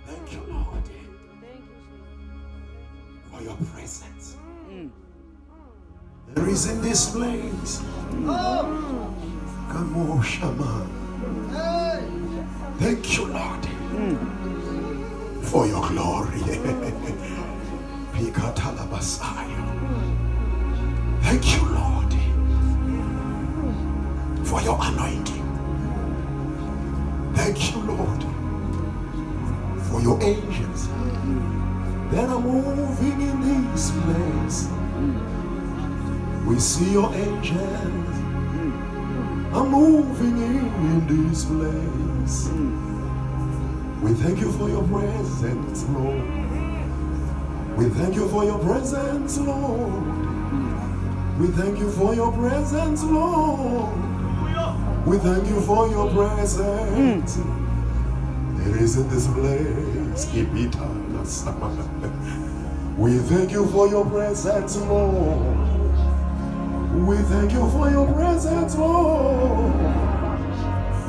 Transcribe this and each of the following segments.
Thank you, Lord, for your presence. There is in this place. Kamoshama. Thank you, Lord, for your glory. Pikatalabasaya. Thank you, Lord, for your anointing. Thank you, Lord, for your angels that are moving in this place. We see your angels are moving in this place. We thank you for your presence, Lord. We thank you for your presence, Lord. We thank you for your presence, Lord. We thank you for your presence. There is in this place. We thank you for your presence, Lord. We thank you for your presence, Lord.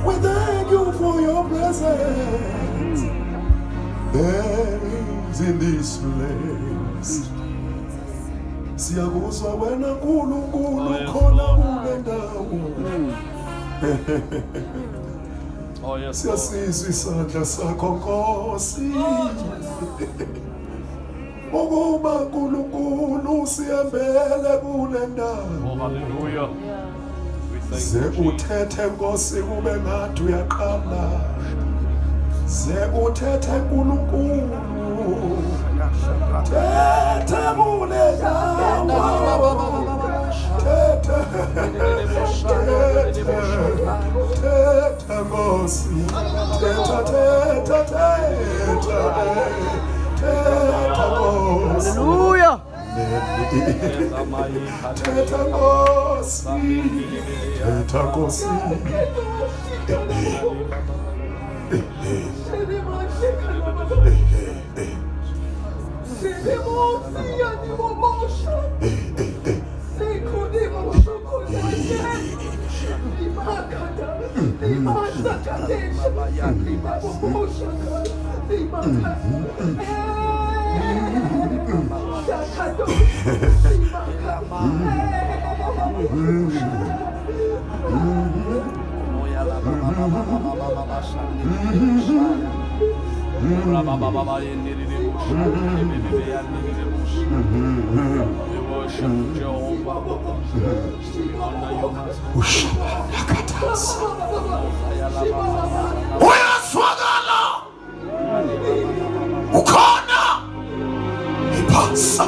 We thank you for your presence. There is in this place. Siyakuzwa wena nkulunkulu khona kule ndawo. Oh yes. Siyasizwa isandla sakho Nkosi. Ukuba nkulunkulu siyambele kule ndawo. Oh hallelujah. We thank Ze you, Jesus. uthethe Nkosi kube ngathi uyaqala. Ze uthethe nkulunkulu. Thethe kule ndawo. Thethe Nkosi. Hallelujah. Thetha Nkosi. Thetha Nkosi. Uyaswagala ukhona ipasa